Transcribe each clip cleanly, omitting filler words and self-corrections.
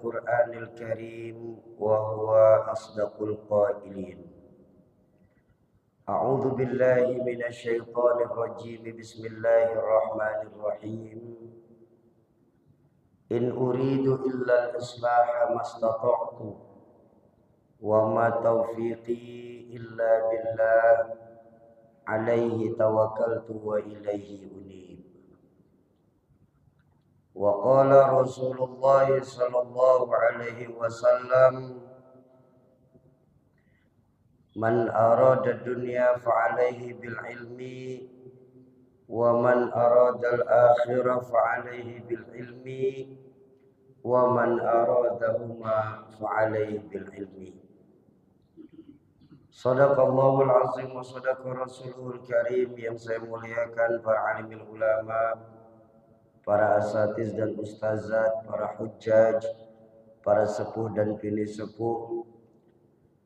Qur'anil Karim wa huwa asdaqul qailin. A'udzu billahi minasy syaithanir rajim. Bismillahirrahmanirrahim. In uridu illa al-islaha mastata'tu wa ma taufiqi illa billah alaihi tawakkaltu wa ilaihi unib. Wa qala Rasulullah sallallahu alaihi wasallam, man arada dunya fa alaihi bil ilmi wa man arada al akhirah fa alaihi bil ilmi wa man aradahuma fa alaihi bil ilmi. Sadaqallahul azim wa sadaqa rasulul karim. Yang saya muliakan para alimul ulama, para asatiz dan ustazat, para hujjaj, para sepuh dan bini sepuh,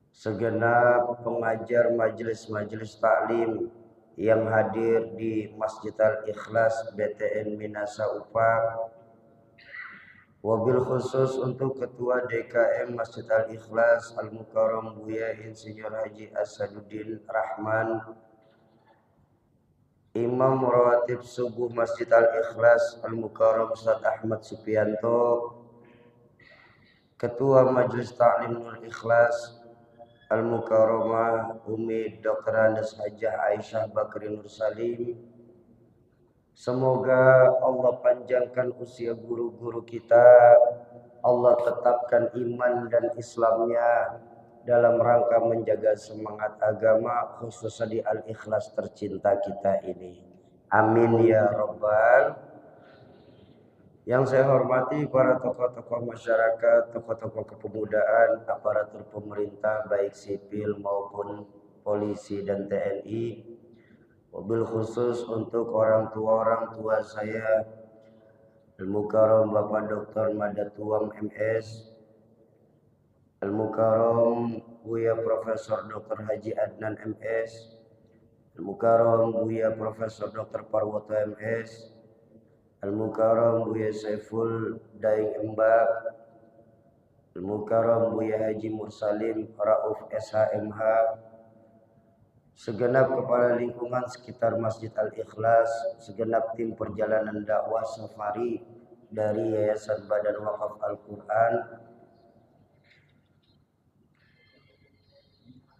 segenap pengajar majelis-majelis taklim yang hadir di Masjid Al-Ikhlas BTN Minasa Upah, wabil khusus untuk Ketua DKM Masjid Al-Ikhlas Al-Mukarram Buya Insinyur Haji Asaduddin Rahman, Imam Rawatib Subuh Masjid Al-Ikhlas Al-Mukarram Ustaz Ahmad Supianto, Ketua Majelis Ta'lim Nur Ikhlas Al-Mukarramah Umi Dr. Andes Hajah Aisyah Bakri Nur Salim. Semoga Allah panjangkan usia guru-guru kita, Allah tetapkan iman dan Islamnya dalam rangka menjaga semangat agama, khususnya di Al-Ikhlas tercinta kita ini. Amin ya Rabbal. Yang saya hormati para tokoh-tokoh masyarakat, tokoh-tokoh kepemudaan, aparatur pemerintah baik sipil maupun polisi dan TNI. Wabil khusus untuk orang tua saya, Al-Mukarram Bapak Dr. Madatuam MS, Al-Mukarram Buya Profesor Dr. Haji Adnan MS, Al-Mukarram Buya Profesor Dr. Parwoto MS, Al-Mukarram Buya Saiful Daing Embak, Al-Mukarram Buya Haji Mursalim Rauf SHMH, segenap kepala lingkungan sekitar Masjid Al-Ikhlas, segenap tim perjalanan dakwah safari dari Yayasan Badan Wakaf Al-Quran,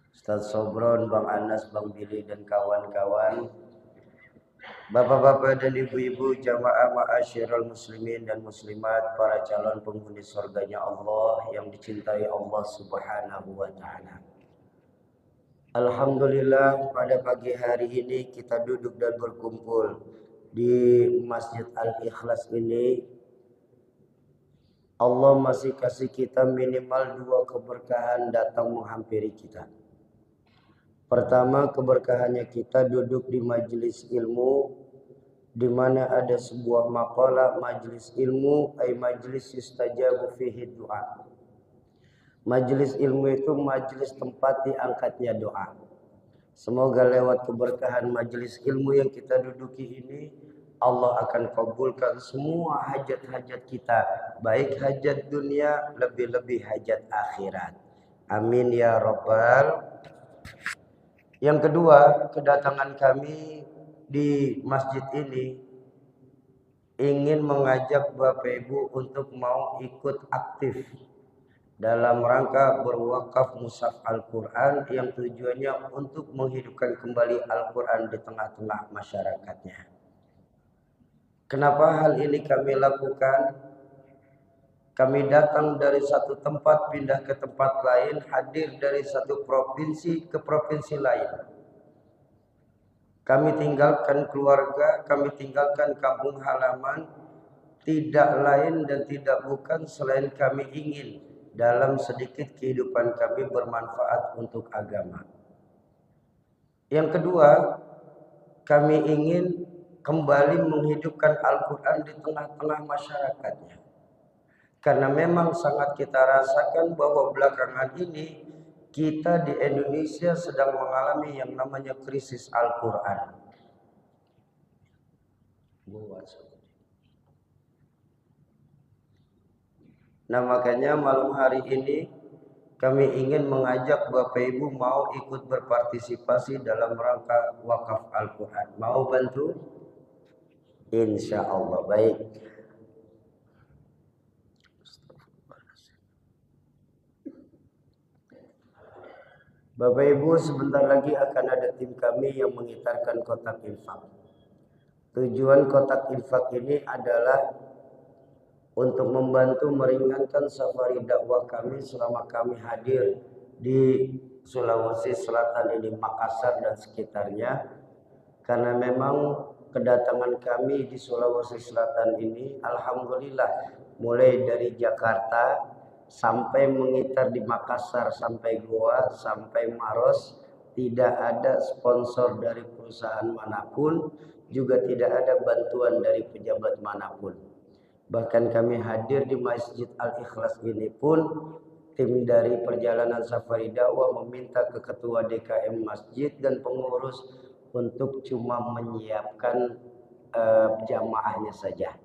Ustaz Sobron, Bang Anas, Bang Billy dan kawan-kawan, bapak-bapak dan ibu-ibu, jamaah ma'asyiral muslimin dan muslimat, para calon penghuni surganya Allah yang dicintai Allah Subhanahu wa ta'ala. Alhamdulillah, pada pagi hari ini kita duduk dan berkumpul di Masjid Al-Ikhlas ini. Allah masih kasih kita minimal 2 keberkahan datang menghampiri kita. Pertama, keberkahannya kita duduk di majelis ilmu, di mana ada sebuah maqalah majelis ilmu, ay majelis yustajabu fihi du'a. Majelis ilmu itu majelis tempat diangkatnya doa. Semoga lewat keberkahan majelis ilmu yang kita duduki ini, Allah akan kabulkan semua hajat-hajat kita, baik hajat dunia, lebih-lebih hajat akhirat. Amin ya Rabbal. Yang kedua, kedatangan kami di masjid ini ingin mengajak Bapak Ibu untuk mau ikut aktif dalam rangka berwakaf mushaf Al-Quran yang tujuannya untuk menghidupkan kembali Al-Quran di tengah-tengah masyarakatnya. Kenapa hal ini kami lakukan? Kami datang dari satu tempat pindah ke tempat lain, hadir dari satu provinsi ke provinsi lain. Kami tinggalkan keluarga, kami tinggalkan kampung halaman, tidak lain dan tidak bukan selain kami ingin dalam sedikit kehidupan kami bermanfaat untuk agama. Yang kedua, kami ingin kembali menghidupkan Al-Quran di tengah-tengah masyarakatnya. Karena memang sangat kita rasakan bahwa belakangan ini kita di Indonesia sedang mengalami yang namanya krisis Al-Quran. Nah makanya malam hari ini kami ingin mengajak Bapak Ibu mau ikut berpartisipasi dalam rangka wakaf Al-Quran. Mau bantu? Insya Allah baik. Bapak Ibu, sebentar lagi akan ada tim kami yang mengitarkan kotak infak. Tujuan kotak infak ini adalah untuk membantu meringankan safari dakwah kami selama kami hadir di Sulawesi Selatan ini, Makassar dan sekitarnya. Karena memang kedatangan kami di Sulawesi Selatan ini alhamdulillah mulai dari Jakarta sampai mengitar di Makassar, sampai Goa, sampai Maros, tidak ada sponsor dari perusahaan manapun, juga tidak ada bantuan dari pejabat manapun. Bahkan kami hadir di Masjid Al-Ikhlas ini pun tim dari perjalanan safari dakwah meminta ke ketua DKM masjid dan pengurus untuk cuma menyiapkan jamaahnya saja.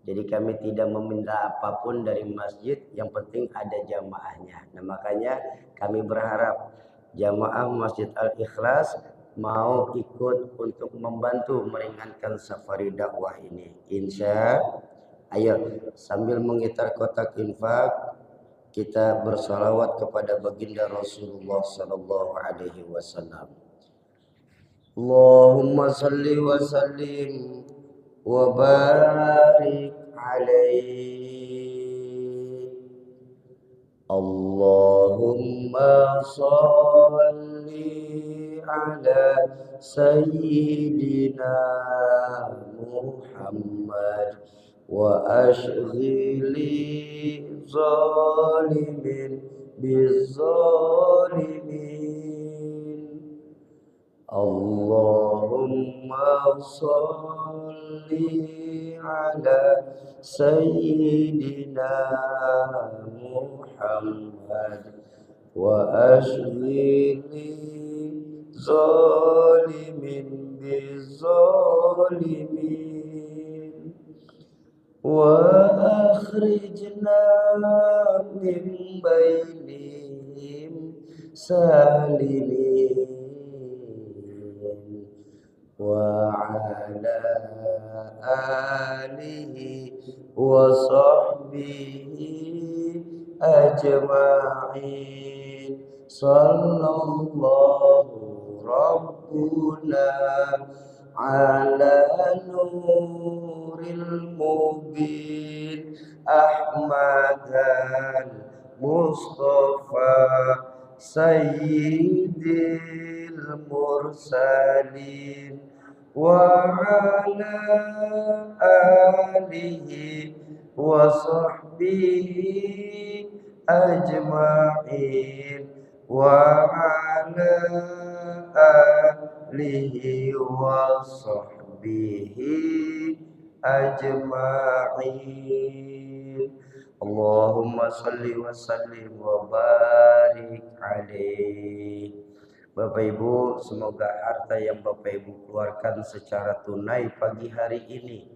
Jadi kami tidak meminta apapun dari masjid, yang penting ada jamaahnya. Nah makanya kami berharap jamaah Masjid Al-Ikhlas mau ikut untuk membantu meringankan safari dakwah ini. Insya ayo sambil mengitar kotak infak kita bersalawat kepada baginda Rasulullah sallallahu alaihi wasallam. Allahumma salli wa sallim wa barik alaihi. Allahumma salli ala sayyidina Muhammad wa ashghili zalimin bizzalimin. Allahumma salli ala sayyidina Muhammad wa ashghili zalimin bizzalimin. وأخرجنا من بينهم سالمين وعلى آله وصحبه أجمعين صلى الله ربنا على نور المبين أحمد المصطفى سيد المرسلين وعلى آله وصحبه أجمعين وعلى alihi wa sahbihi ajma'in. Allahumma salli wa sallim wa barik alaihi. Bapak Ibu, semoga harta yang Bapak Ibu keluarkan secara tunai pagi hari ini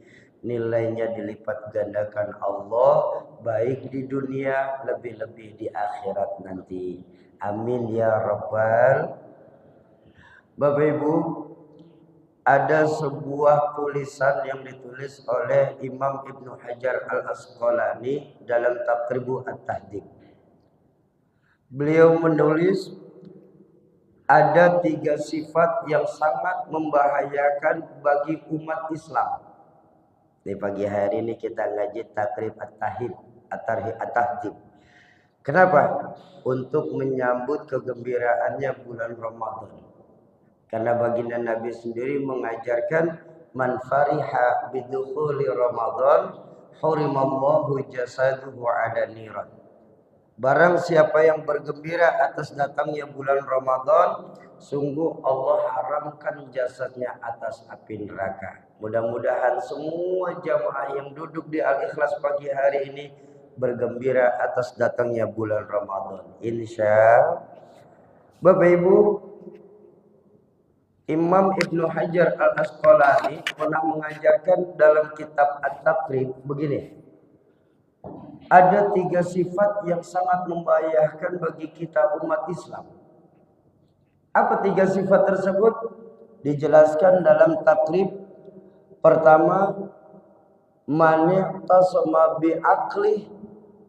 nilainya dilipat gandakan Allah, baik di dunia lebih-lebih di akhirat nanti. Amin ya rabbal. Bapak Ibu, ada sebuah tulisan yang ditulis oleh Imam Ibnu Hajar Al-Asqalani dalam Taqribu At-Tahdhib. Beliau menulis ada 3 sifat yang sangat membahayakan bagi umat Islam. Di pagi hari ini kita ngaji Taqrib At-Tahdhib. Kenapa? Untuk menyambut kegembiraannya bulan Ramadan. Karena baginda Nabi sendiri mengajarkan man fariha bidukhuli Ramadan hurimallahu jasaduhu ala niran. Barang siapa yang bergembira atas datangnya bulan Ramadan, sungguh Allah haramkan jasadnya atas api neraka. Mudah-mudahan semua jamaah yang duduk di Al-Ikhlas pagi hari ini bergembira atas datangnya bulan Ramadan. Insya Bapak Ibu, Imam Ibnu Hajar Al-Asqalani pernah mengajarkan dalam kitab At-Taqrib begini. ada 3 sifat yang sangat membahayakan bagi kita umat Islam. Apa 3 sifat tersebut? Dijelaskan dalam takrib. Pertama, man i'tasama bi aqli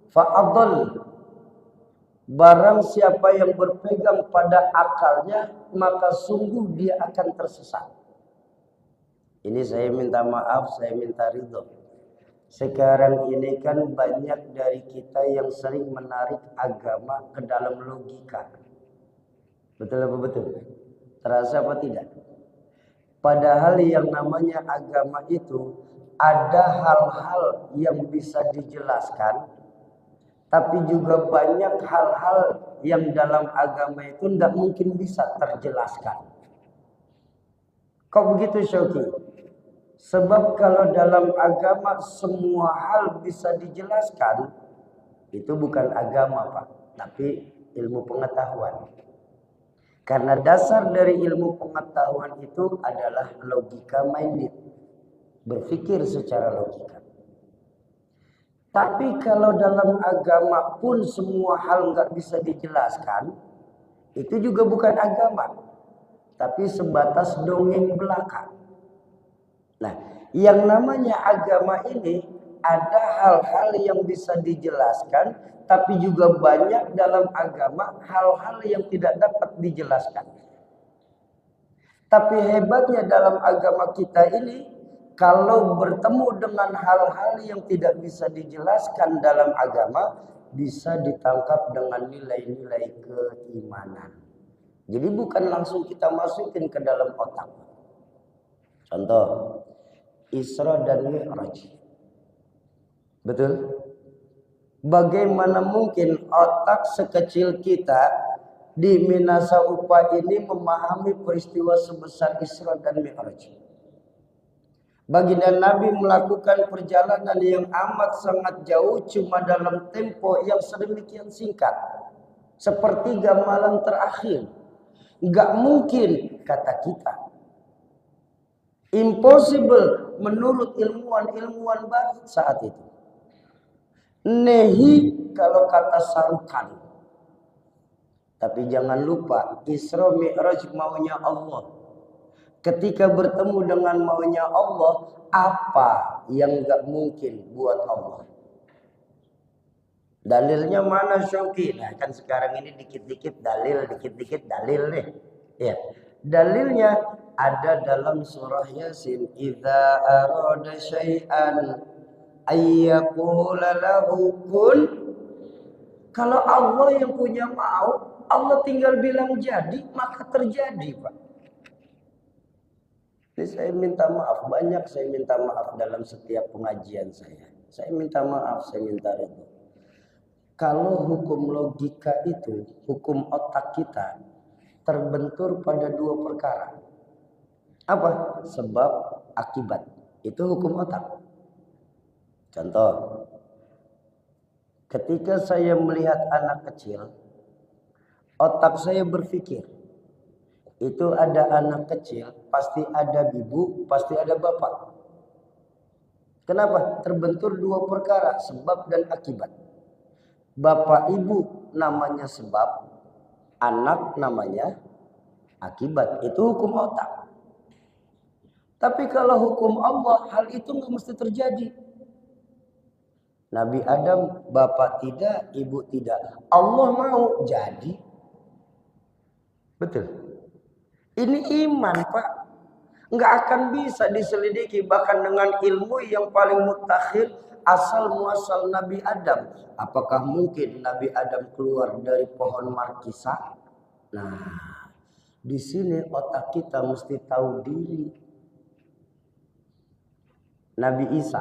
fa'adall. Barang siapa yang berpegang pada akalnya, maka sungguh dia akan tersesat. Ini saya minta maaf, saya minta ridho. Sekarang ini kan banyak dari kita yang sering menarik agama ke dalam logika. Betul apa betul? Terasa apa tidak? Padahal yang namanya agama itu ada hal-hal yang bisa dijelaskan, tapi juga banyak hal-hal yang dalam agama itu tidak mungkin bisa terjelaskan. Kok begitu Syauki? Sebab kalau dalam agama semua hal bisa dijelaskan, itu bukan agama Pak, tapi ilmu pengetahuan. Karena dasar dari ilmu pengetahuan itu adalah logika minded, berpikir secara logika. Tapi kalau dalam agama pun semua hal nggak bisa dijelaskan, itu juga bukan agama, tapi sebatas dongeng belaka. Nah, yang namanya agama ini ada hal-hal yang bisa dijelaskan, tapi juga banyak dalam agama hal-hal yang tidak dapat dijelaskan. Tapi hebatnya dalam agama kita ini, kalau bertemu dengan hal-hal yang tidak bisa dijelaskan dalam agama, bisa ditangkap dengan nilai-nilai keimanan. Jadi bukan langsung kita masukin ke dalam otak. Contoh, Isra dan Mi'raj. Betul? Bagaimana mungkin otak sekecil kita di Minasa Upa ini memahami peristiwa sebesar Isra dan Mi'raj? Baginda Nabi melakukan perjalanan yang amat sangat jauh cuma dalam tempo yang sedemikian singkat. Sepertiga malam terakhir. Nggak mungkin kata kita. Impossible menurut ilmuwan-ilmuwan barat saat itu. Nehi kalau kata Sarukan. Tapi jangan lupa Isra Mi'raj maunya Allah. Ketika bertemu dengan maunya Allah, apa yang gak mungkin buat Allah? Dalilnya mana Syauki? Nah kan sekarang ini dikit-dikit dalil, dikit-dikit dalil nih. Ya. Dalilnya ada dalam surah Yasin. Idza arada syai'an ayyaqula lahu kun. Kalau Allah yang punya mau, Allah tinggal bilang jadi, maka terjadi, Pak. Jadi saya minta maaf, banyak saya minta maaf dalam setiap pengajian saya. Saya minta maaf, saya minta ridho. Kalau hukum logika itu, hukum otak kita terbentur pada 2 perkara. Apa? Sebab, akibat. Itu hukum otak. Contoh, ketika saya melihat anak kecil, otak saya berpikir, itu ada anak kecil, pasti ada ibu, pasti ada bapak. Kenapa? Terbentur 2 perkara, sebab dan akibat. Bapak ibu namanya sebab, anak namanya akibat. Itu hukum otak. Tapi kalau hukum Allah, hal itu nggak mesti terjadi. Nabi Adam, bapak tidak, ibu tidak. Allah mau jadi. Betul. Ini iman, Pak. Nggak akan bisa diselidiki bahkan dengan ilmu yang paling mutakhir asal muasal Nabi Adam. Apakah mungkin Nabi Adam keluar dari pohon markisa? Nah, di sini otak kita mesti tahu diri. Nabi Isa,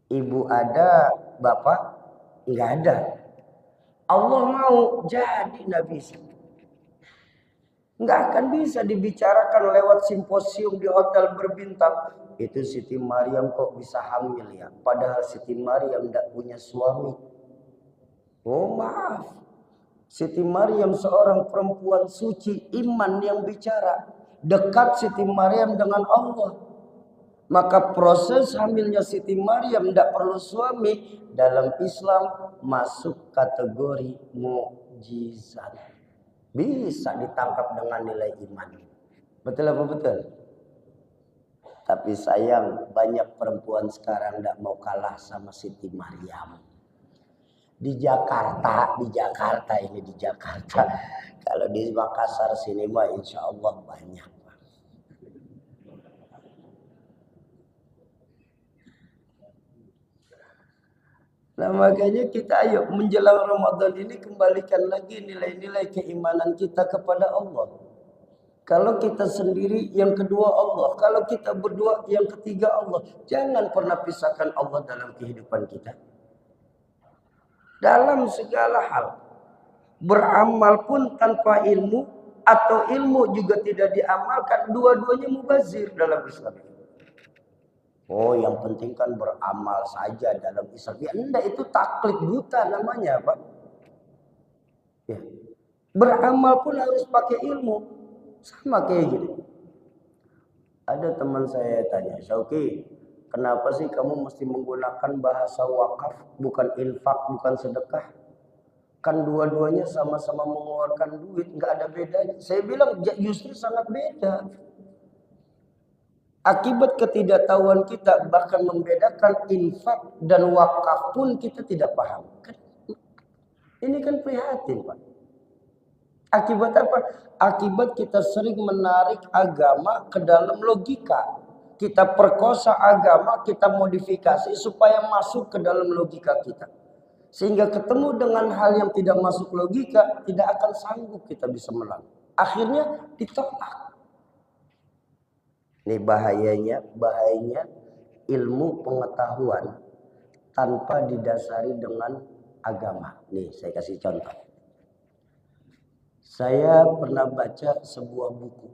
ibu ada, bapak nggak ada. Allah mau jadi Nabi Isa. Nggak akan bisa dibicarakan lewat simposium di hotel berbintang. Itu Siti Maryam kok bisa hamil ya? Padahal Siti Maryam tidak punya suami. Oh maaf. Siti Maryam seorang perempuan suci, iman yang bicara. Dekat Siti Maryam dengan Allah. Maka proses hamilnya Siti Maryam tidak perlu suami dalam Islam masuk kategori mukjizat. Bisa ditangkap dengan nilai iman. Betul apa betul? Tapi sayang banyak perempuan sekarang tidak mau kalah sama Siti Maryam. Di Jakarta. Kalau di Makassar sini mah insya Allah banyak. Nah makanya kita ayo menjelang Ramadan ini kembalikan lagi nilai-nilai keimanan kita kepada Allah. Kalau kita sendiri, yang kedua Allah. Kalau kita berdua, yang ketiga Allah. Jangan pernah pisahkan Allah dalam kehidupan kita. Dalam segala hal. Beramal pun tanpa ilmu, atau ilmu juga tidak diamalkan, dua-duanya mubazir dalam Islam. Oh, yang penting kan beramal saja dalam Islam. Ya enggak, itu taklid buta namanya, Pak. Ya. Beramal pun harus pakai ilmu. Sama kayak gitu. Ada teman saya tanya, Syauki, kenapa sih kamu mesti menggunakan bahasa wakaf, bukan infak, bukan sedekah? Kan dua-duanya sama-sama mengeluarkan duit, nggak ada bedanya. Saya bilang justru sangat beda. Akibat ketidaktahuan kita bahkan membedakan infak dan wakaf pun kita tidak paham. Ini kan prihatin, Pak. Akibat apa? Akibat kita sering menarik agama ke dalam logika. Kita perkosa agama, kita modifikasi supaya masuk ke dalam logika kita. Sehingga ketemu dengan hal yang tidak masuk logika, tidak akan sanggup kita bisa melawan. Akhirnya ditolak. Ini bahayanya ilmu pengetahuan tanpa didasari dengan agama. Nih saya kasih contoh. Saya pernah baca sebuah buku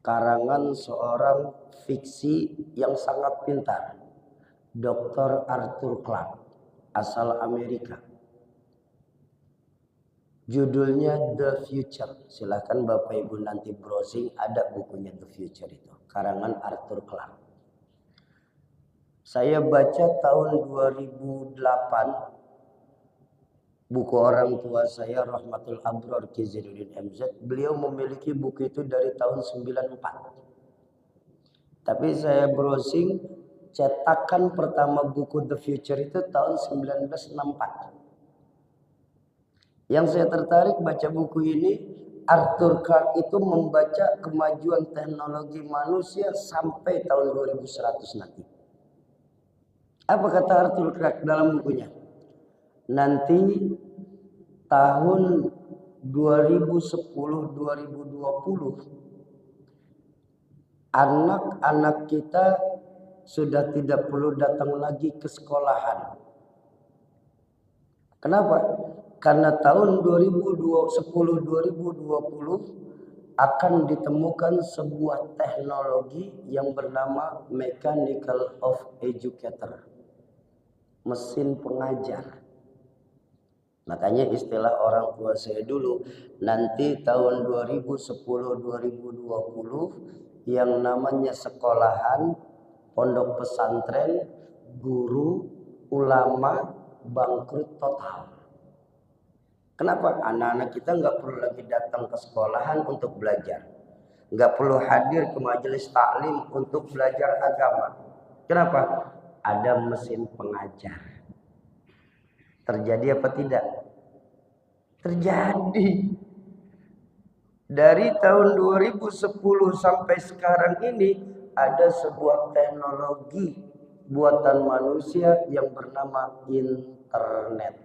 karangan seorang fiksi yang sangat pintar, Dr. Arthur Clarke, asal Amerika. Judulnya The Future. Silahkan Bapak Ibu nanti browsing, ada bukunya The Future itu. Karangan Arthur Clarke. Saya baca tahun 2008. Buku orang tua saya, Rahmatul Abrar Ki Zainuddin MZ. Beliau memiliki buku itu dari tahun 94. Tapi saya browsing, cetakan pertama buku The Future itu tahun 1964. Yang saya tertarik baca buku ini, Arthur Clarke itu membaca kemajuan teknologi manusia sampai tahun 2100 nanti. Apa kata Arthur Clarke dalam bukunya? Nanti tahun 2010-2020 anak-anak kita sudah tidak perlu datang lagi ke sekolahan. Kenapa? Karena tahun 2010-2020 akan ditemukan sebuah teknologi yang bernama Mechanical of Educator, mesin pengajar. Makanya istilah orang tua saya dulu, nanti tahun 2010-2020 yang namanya sekolahan, pondok pesantren, guru, ulama bangkrut total. Kenapa? Anak-anak kita nggak perlu lagi datang ke sekolahan untuk belajar. Nggak perlu hadir ke majelis taklim untuk belajar agama. Kenapa? Ada mesin pengajar. Terjadi apa tidak? Terjadi. Dari tahun 2010 sampai sekarang ini ada sebuah teknologi buatan manusia yang bernama internet.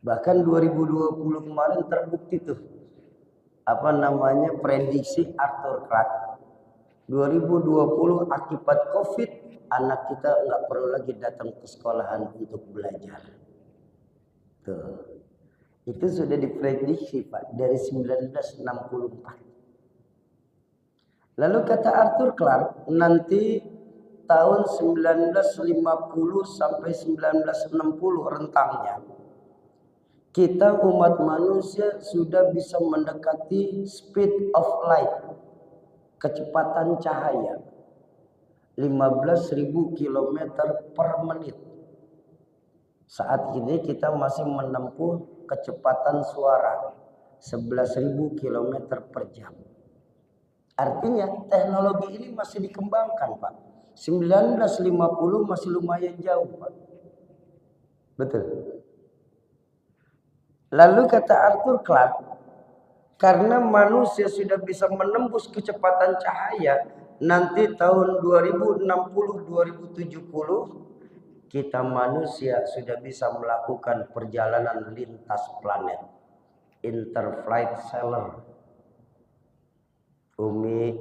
Bahkan 2020 kemarin terbukti tuh. Apa namanya, prediksi Arthur Clarke. 2020 akibat Covid, anak kita nggak perlu lagi datang ke sekolahan untuk belajar. Tuh. Itu sudah diprediksi, Pak, dari 1964. Lalu kata Arthur Clarke, nanti tahun 1950 sampai 1960 rentangnya, kita umat manusia sudah bisa mendekati speed of light, kecepatan cahaya. 15.000 km per menit. Saat ini kita masih menempuh kecepatan suara 11.000 km per jam. Artinya teknologi ini masih dikembangkan, Pak. 1950 masih lumayan jauh, Pak. Betul. Lalu kata Arthur Clarke, karena manusia sudah bisa menembus kecepatan cahaya, nanti tahun 2060-2070 kita manusia sudah bisa melakukan perjalanan lintas planet, interflight seller. Umi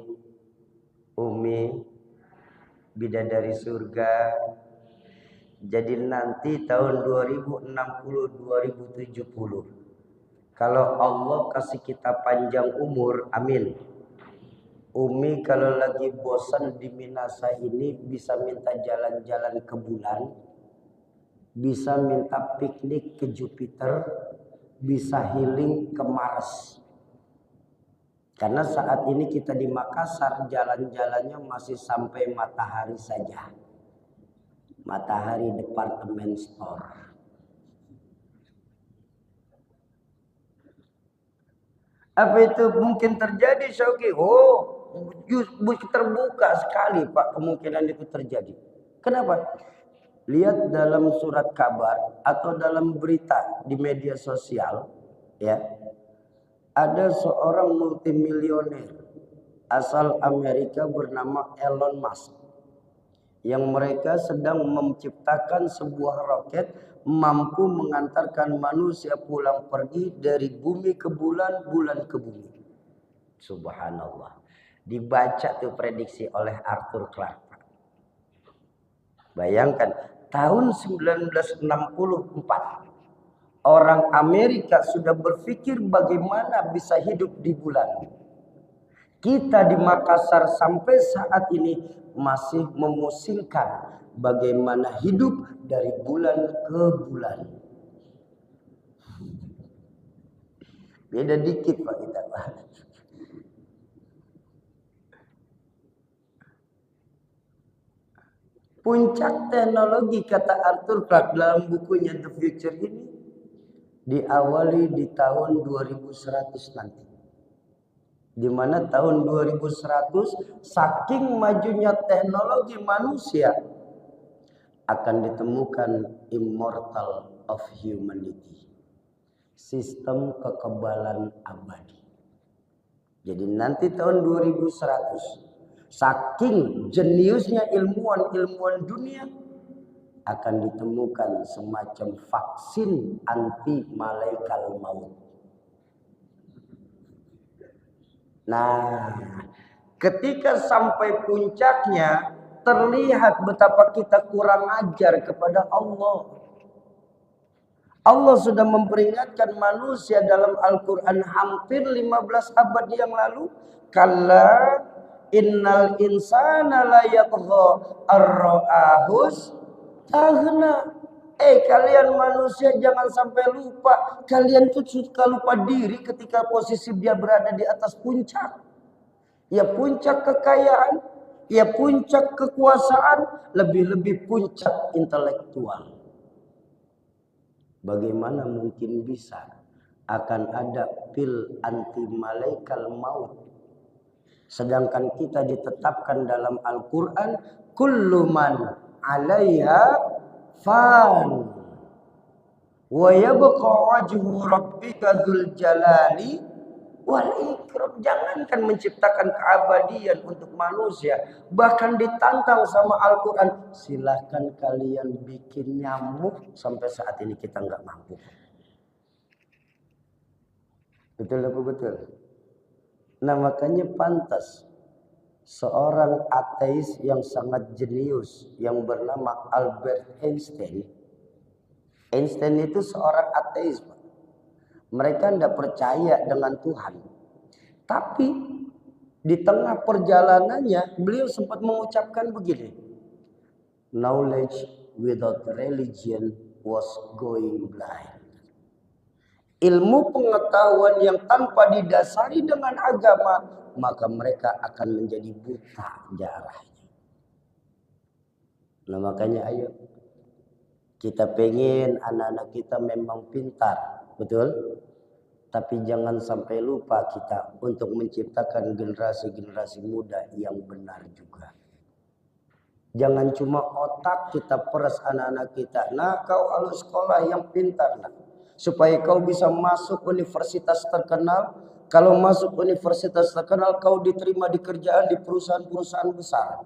bidadari surga. Jadi nanti tahun 2060-2070 kalau Allah kasih kita panjang umur, amin. Umi kalau lagi bosan di Minasa ini bisa minta jalan-jalan ke bulan, bisa minta piknik ke Jupiter, bisa healing ke Mars. Karena saat ini kita di Makassar jalan-jalannya masih sampai Matahari saja. Matahari department store. Apa itu mungkin terjadi, Syauki? Oh, terbuka sekali, Pak, kemungkinan itu terjadi. Kenapa? Lihat dalam surat kabar atau dalam berita di media sosial, ya. Ada seorang multimilioner asal Amerika bernama Elon Musk. Yang mereka sedang menciptakan sebuah roket mampu mengantarkan manusia pulang pergi dari bumi ke bulan, bulan ke bumi. Subhanallah. Dibaca tuh prediksi oleh Arthur Clarke. Bayangkan tahun 1964 orang Amerika sudah berpikir bagaimana bisa hidup di bulan. Kita di Makassar sampai saat ini masih memusingkan bagaimana hidup dari bulan ke bulan. Beda dikit, Pak, kita, Pak. Puncak teknologi, kata Arthur Clarke dalam bukunya The Future ini, diawali di tahun 2100 nanti. Di mana tahun 2100 saking majunya teknologi manusia akan ditemukan immortal of humanity, sistem kekebalan abadi. Jadi nanti tahun 2100 saking jeniusnya ilmuwan dunia akan ditemukan semacam vaksin anti malaikal maut. Nah, ketika sampai puncaknya terlihat betapa kita kurang ajar kepada Allah. Allah sudah memperingatkan manusia dalam Al-Quran hampir 15 abad yang lalu. Kalla innal insana la yatgha ar-ra'ahus taghna. Kalian manusia jangan sampai lupa. Kalian tuh suka lupa diri ketika posisi dia berada di atas puncak. Ya puncak kekayaan, ya puncak kekuasaan, lebih-lebih puncak intelektual. Bagaimana mungkin bisa akan ada pil anti malaikal maut? Sedangkan kita ditetapkan dalam Al-Quran, kullu man 'alaiha fan wa yabqa wajhu rabbika dzul jalali wal ikram. Jangankan menciptakan keabadian untuk manusia, bahkan ditantang sama Al-Quran, silahkan kalian bikin nyamuk, sampai saat ini kita nggak mampu. Betul apa betul? Nah, makanya pantas seorang ateis yang sangat jenius yang bernama Albert Einstein. Einstein itu seorang ateis, Pak. Mereka tidak percaya dengan Tuhan. Tapi di tengah perjalanannya beliau sempat mengucapkan begini. Knowledge without religion was going blind. Ilmu pengetahuan yang tanpa didasari dengan agama, maka mereka akan menjadi buta arahnya. Nah makanya ayo kita pengen anak-anak kita memang pintar, betul? Tapi jangan sampai lupa kita untuk menciptakan generasi-generasi muda yang benar juga. Jangan cuma otak kita peras anak-anak kita. Nah kau harus sekolah yang pintar. Nah. Supaya kau bisa masuk universitas terkenal. Kalau masuk universitas terkenal kau diterima di kerjaan di perusahaan-perusahaan besar.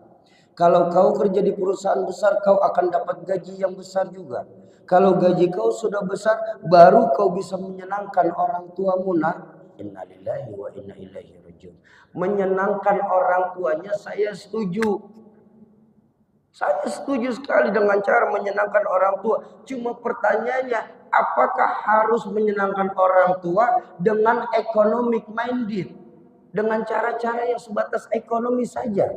Kalau kau kerja di perusahaan besar kau akan dapat gaji yang besar juga. Kalau gaji kau sudah besar baru kau bisa menyenangkan orang tuamu. Nah, innalillahi wa inna ilaihi rajiun. Menyenangkan orang tuanya saya setuju. Saya setuju sekali dengan cara menyenangkan orang tua. Cuma pertanyaannya, apakah harus menyenangkan orang tua dengan economic minded? Dengan cara-cara yang sebatas ekonomi saja.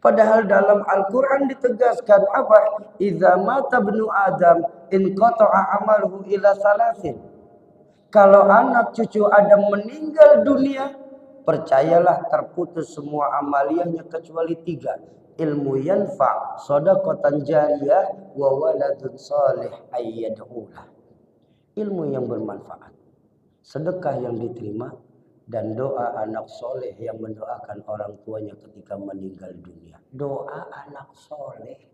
Padahal dalam Al-Quran ditegaskan apa? Idza mata ibnu Adam inqata'a amaluhu ila salasin. Kalau anak cucu Adam meninggal dunia, percayalah terputus semua amaliyahnya kecuali 3. Ilmu yanfa, shadaqatan jariyah, wa waladun salih ayyad'ulah. Ilmu yang bermanfaat, sedekah yang diterima, dan doa anak soleh yang mendoakan orang tuanya ketika meninggal dunia. Doa anak soleh.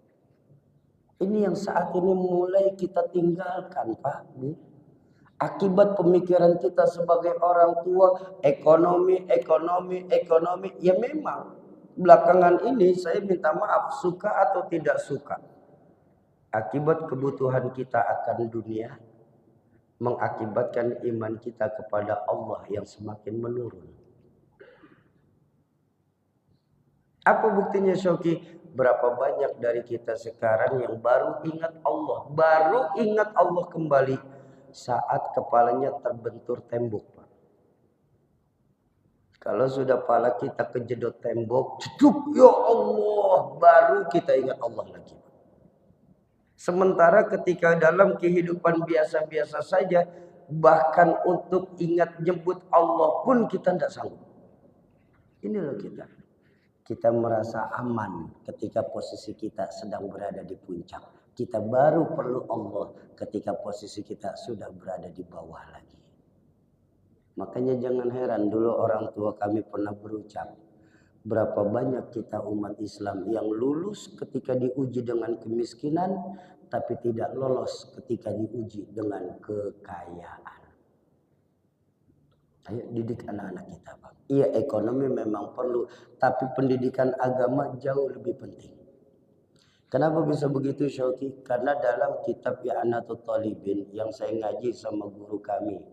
Ini yang saat ini mulai kita tinggalkan, Pak, Bu. Akibat pemikiran kita sebagai orang tua, ekonomi. Ya memang. Belakangan ini saya minta maaf, suka atau tidak suka. Akibat kebutuhan kita akan dunia, mengakibatkan iman kita kepada Allah yang semakin menurun. Apa buktinya Syoki? Berapa banyak dari kita sekarang yang baru ingat Allah kembali saat kepalanya terbentur tembok. Kalau sudah kepala kita kejedot tembok, jeduk, ya Allah, baru kita ingat Allah lagi. Sementara ketika dalam kehidupan biasa-biasa saja, bahkan untuk ingat nyebut Allah pun kita tidak sanggup. Ini loh kita. Kita merasa aman ketika posisi kita sedang berada di puncak. Kita baru perlu Allah ketika posisi kita sudah berada di bawah lagi. Makanya jangan heran dulu orang tua kami pernah berucap. Berapa banyak kita umat Islam yang lulus ketika diuji dengan kemiskinan. Tapi tidak lolos ketika diuji dengan kekayaan. Ayo didik anak-anak kita, Pak. Iya ekonomi memang perlu. Tapi pendidikan agama jauh lebih penting. Kenapa bisa begitu Syauki? Karena dalam kitab I'anatul Talibin yang saya ngaji sama guru kami.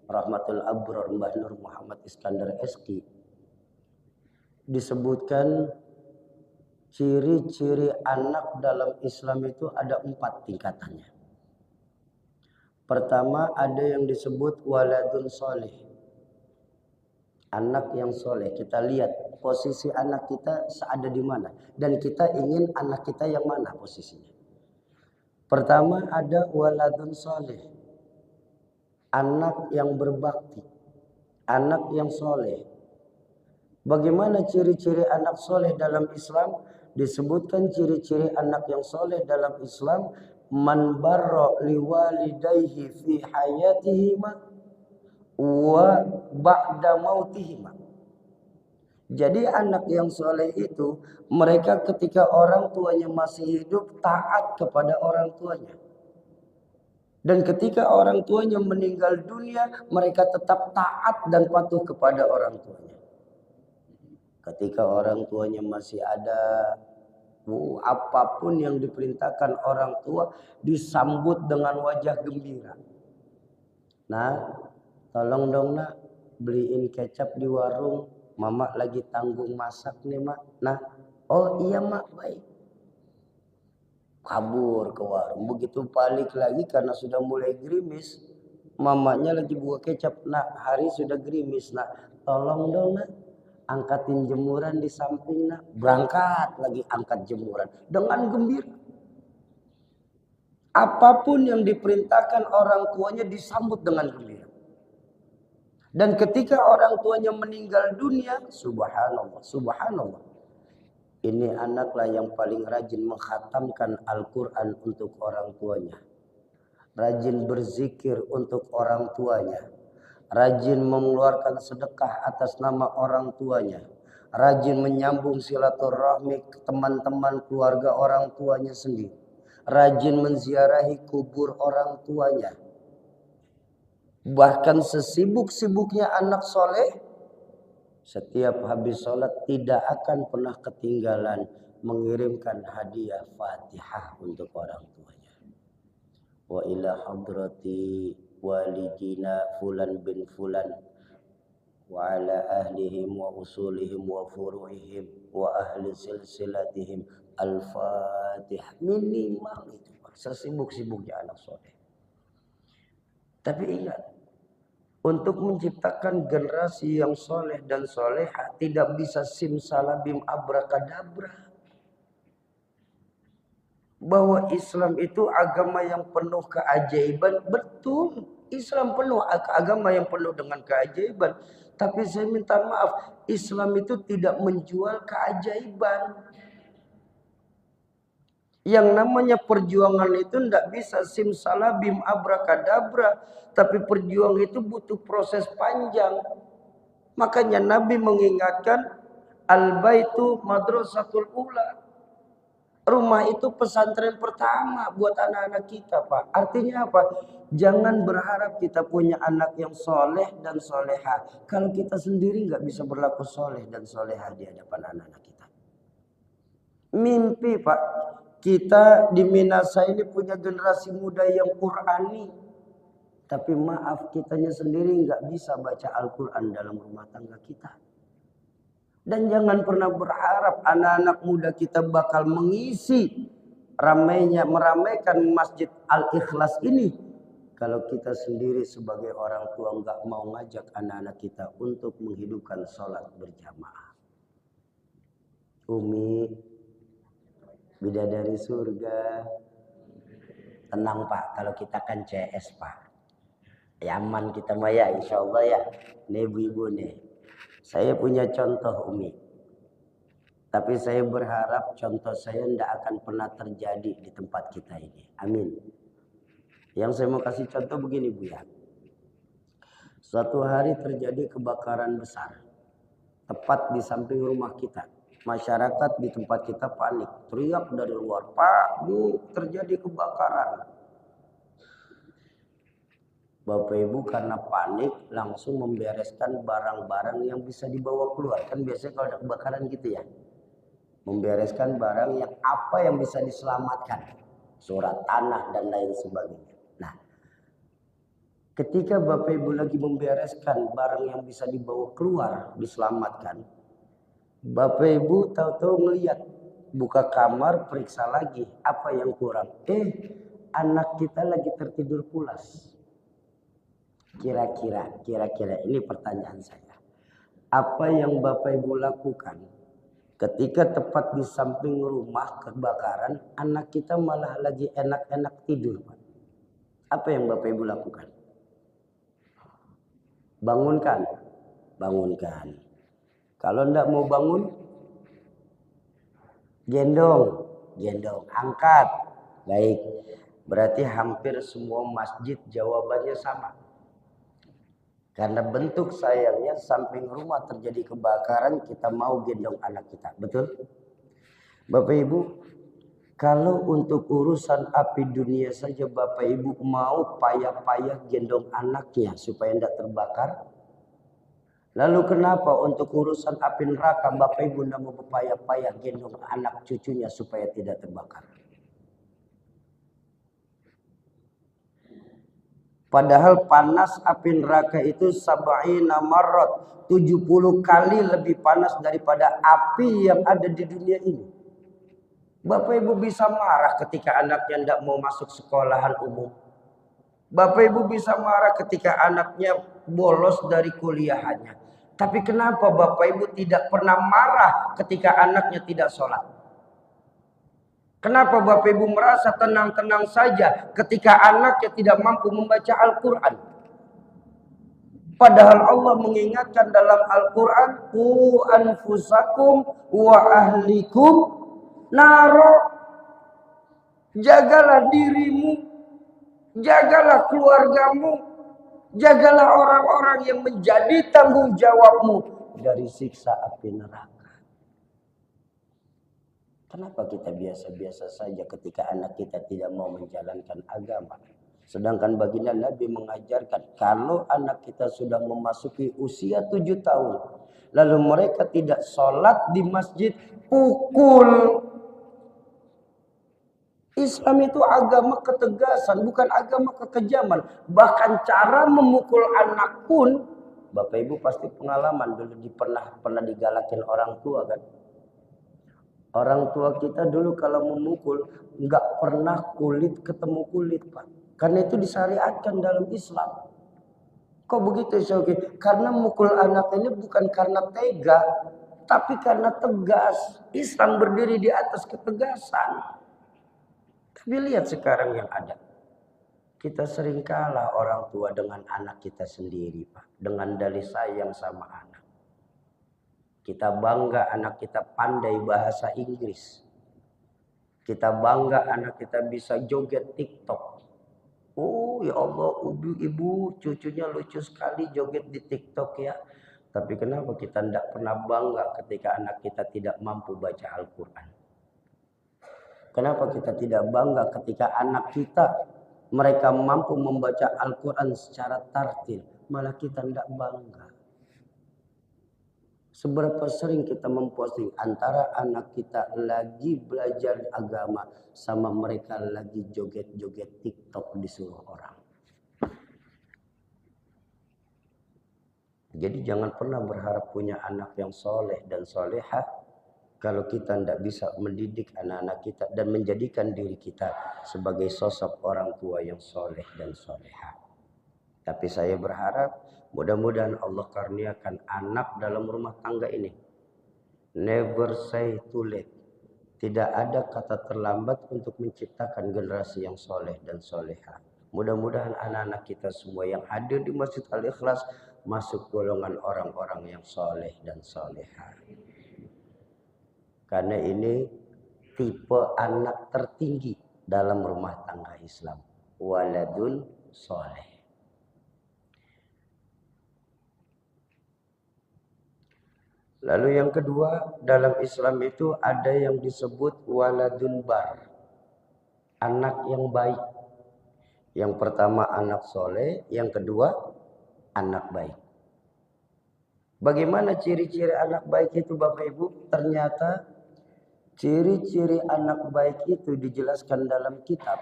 Rahmatul Abrar Mbah Nur Muhammad Iskandar SK, disebutkan ciri-ciri anak dalam Islam itu ada 4 tingkatannya. Pertama ada yang disebut waladun soleh, anak yang soleh. Kita lihat posisi anak kita ada di mana dan kita ingin anak kita yang mana posisinya. Pertama ada waladun soleh, anak yang berbakti, anak yang soleh. Bagaimana ciri-ciri anak soleh dalam Islam? Disebutkan ciri-ciri anak yang soleh dalam Islam. Man barra liwalidayhi fi hayatihima wa ba'da mautihima. Jadi anak yang soleh itu mereka ketika orang tuanya masih hidup taat kepada orang tuanya. Dan ketika orang tuanya meninggal dunia, mereka tetap taat dan patuh kepada orang tuanya. Ketika orang tuanya masih ada, apapun yang diperintahkan orang tua disambut dengan wajah gembira. Nah, tolong dong nak, beliin kecap di warung. Mama lagi tanggung masak nih mak. Nah, oh iya mak, baik. Kabur ke warung. Begitu balik lagi karena sudah mulai gerimis. Mamanya lagi buka kecap. Nak, hari sudah gerimis. Nak, tolong dong nak, angkatin jemuran di samping nak. Berangkat lagi angkat jemuran. Dengan gembira. Apapun yang diperintahkan orang tuanya disambut dengan gembira. Dan ketika orang tuanya meninggal dunia, subhanallah, subhanallah. Ini anaklah yang paling rajin mengkhatamkan Al-Quran untuk orang tuanya. Rajin berzikir untuk orang tuanya. Rajin mengeluarkan sedekah atas nama orang tuanya. Rajin menyambung silaturahmi ke teman-teman keluarga orang tuanya sendiri. Rajin menziarahi kubur orang tuanya. Bahkan sesibuk-sibuknya anak soleh, setiap habis sholat tidak akan pernah ketinggalan mengirimkan hadiah Fatihah untuk orang tuanya. Wa ila hadrati walidina fulan bin fulan wa ala ahlihim wa usulihim wa furu'ihim wa ahli silsilatihim al-Fatihah. Minimal itu Pak, sesibuk-sibuknya anak soleh. Tapi ingat, untuk menciptakan generasi yang soleh dan soleha tidak bisa simsalabim abrakadabra. Bahwa Islam itu agama yang penuh keajaiban, betul. Islam penuh agama yang penuh dengan keajaiban. Tapi saya minta maaf, Islam itu tidak menjual keajaiban. Yang namanya perjuangan itu tidak bisa simsalabim abrakadabra. Tapi perjuangan itu butuh proses panjang. Makanya Nabi mengingatkan al-baitu madrasatul ula. Rumah itu pesantren pertama buat anak-anak kita, Pak. Artinya apa? Jangan berharap kita punya anak yang soleh dan soleha kalau kita sendiri nggak bisa berlaku soleh dan soleha di hadapan anak-anak kita. Mimpi, Pak. Kita di Minasa ini punya generasi muda yang Qurani. Tapi maaf, kitanya sendiri nggak bisa baca Al-Quran dalam rumah tangga kita. Dan jangan pernah berharap anak-anak muda kita bakal mengisi meramaikan Masjid Al-Ikhlas ini. Kalau kita sendiri sebagai orang tua nggak mau ngajak anak-anak kita untuk menghidupkan sholat berjamaah. Umi, bidadari surga. Tenang Pak, kalau kita kan CS Pak. Aman kita mah ya, insya Allah ya. Nih ibu-ibu nih. Saya punya contoh Umi. Tapi saya berharap contoh saya tidak akan pernah terjadi di tempat kita ini. Amin. Yang saya mau kasih contoh begini Bu ya. Suatu hari terjadi kebakaran besar. Tepat di samping rumah kita. Masyarakat di tempat kita panik. Teriak dari luar, Pak, Bu, terjadi kebakaran. Bapak Ibu karena panik langsung membereskan barang-barang yang bisa dibawa keluar. Kan biasanya kalau ada kebakaran gitu ya. Membereskan barang yang apa yang bisa diselamatkan. Surat tanah dan lain sebagainya. Nah, ketika Bapak Ibu lagi membereskan barang yang bisa dibawa keluar, diselamatkan. Bapak Ibu tahu-tahu ngelihat. Buka kamar, periksa lagi. Apa yang kurang? Anak kita lagi tertidur pulas. Kira-kira ini pertanyaan saya. Apa yang Bapak Ibu lakukan ketika tepat di samping rumah kebakaran, anak kita malah lagi enak-enak tidur, Pak? Apa yang Bapak Ibu lakukan? Bangunkan. Kalau enggak mau bangun, gendong, angkat. Baik, berarti hampir semua masjid jawabannya sama. Karena bentuk sayangnya samping rumah terjadi kebakaran, kita mau gendong anak kita. Betul? Bapak Ibu, kalau untuk urusan api dunia saja Bapak Ibu mau payah-payah gendong anaknya supaya tidak terbakar. Lalu kenapa untuk urusan api neraka Bapak Ibu tidak mau payah-payah gendong anak cucunya supaya tidak terbakar? Padahal panas api neraka itu sab'ina marrat, 70 kali lebih panas daripada api yang ada di dunia ini. Bapak Ibu bisa marah ketika anaknya tidak mau masuk sekolahan umum. Bapak Ibu bisa marah ketika anaknya bolos dari kuliahannya. Tapi kenapa Bapak Ibu tidak pernah marah ketika anaknya tidak sholat? Kenapa Bapak Ibu merasa tenang-tenang saja ketika anaknya tidak mampu membaca Al-Quran? Padahal Allah mengingatkan dalam Al-Quran, Qu anfusakum wa ahlikum naro. Jagalah dirimu, jagalah keluargamu, jagalah orang-orang yang menjadi tanggung jawabmu dari siksa api neraka. Kenapa kita biasa-biasa saja ketika anak kita tidak mau menjalankan agama? Sedangkan baginda Nabi mengajarkan kalau anak kita sudah memasuki usia 7 tahun, lalu mereka tidak sholat di masjid, pukul. Islam itu agama ketegasan, bukan agama kekejaman. Bahkan cara memukul anak pun, Bapak Ibu pasti pengalaman dulu pernah digalakin orang tua kan. Orang tua kita dulu kalau memukul nggak pernah kulit ketemu kulit, Pak. Karena itu disyariatkan dalam Islam. Kok begitu Syauki? Karena mukul anak ini bukan karena tega, tapi karena tegas. Islam berdiri di atas ketegasan. Tapi lihat sekarang yang ada. Kita sering kalah orang tua dengan anak kita sendiri, Pak. Dengan dalih sayang sama anak. Kita bangga anak kita pandai bahasa Inggris. Kita bangga anak kita bisa joget TikTok. Oh ya Allah, ibu cucunya lucu sekali joget di TikTok ya. Tapi kenapa kita tidak pernah bangga ketika anak kita tidak mampu baca Al-Quran? Kenapa kita tidak bangga ketika anak kita mereka mampu membaca Al-Quran secara tartil? Malah kita tidak bangga. Seberapa sering kita memposting antara anak kita lagi belajar agama sama mereka lagi joget-joget TikTok disuruh orang. Jadi jangan pernah berharap punya anak yang soleh dan solehah kalau kita tidak bisa mendidik anak-anak kita dan menjadikan diri kita sebagai sosok orang tua yang soleh dan solehah. Tapi saya berharap mudah-mudahan Allah karuniakan anak dalam rumah tangga ini. Never say too late. Tidak ada kata terlambat untuk menciptakan generasi yang soleh dan solehah. Mudah-mudahan anak-anak kita semua yang hadir di Masjid Al-Ikhlas masuk golongan orang-orang yang soleh dan solehah. Karena ini tipe anak tertinggi dalam rumah tangga Islam. Waladun soleh. Lalu yang kedua, dalam Islam itu ada yang disebut waladun bar. Anak yang baik. Yang pertama anak soleh, yang kedua anak baik. Bagaimana ciri-ciri anak baik itu Bapak Ibu? Ternyata ciri-ciri anak baik itu dijelaskan dalam kitab.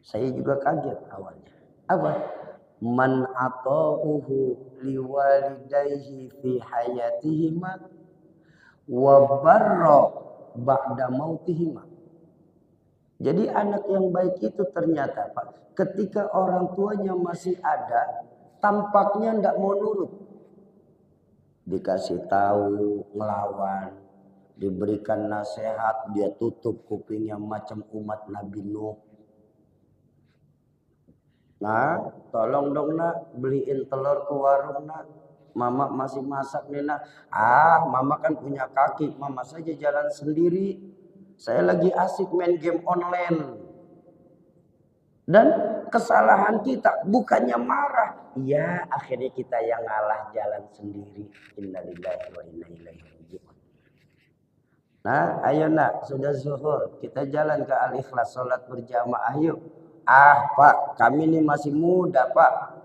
Saya juga kaget awalnya. Apa? Man ata'uhu liwalidayhi fi hayatihima wa barra ba'da mautihima. Jadi anak yang baik itu ternyata Pak, ketika orang tuanya masih ada, tampaknya tidak mau nurut. Dikasih tahu, ngelawan, diberikan nasihat, dia tutup kupingnya macam umat Nabi Nuh. Nah, tolong dong nak, beliin telur ke warung nak. Mama masih masak nih nak. Mama kan punya kaki, mama saja jalan sendiri. Saya lagi asik main game online. Dan kesalahan kita bukannya marah. Ya, akhirnya kita yang ngalah jalan sendiri. Innalillahi wa inna ilaihi raji'un. Nah, ayo nak, sudah zuhur. Kita jalan ke Al-Ikhlas, sholat berjamaah yuk. Pak, kami ini masih muda Pak.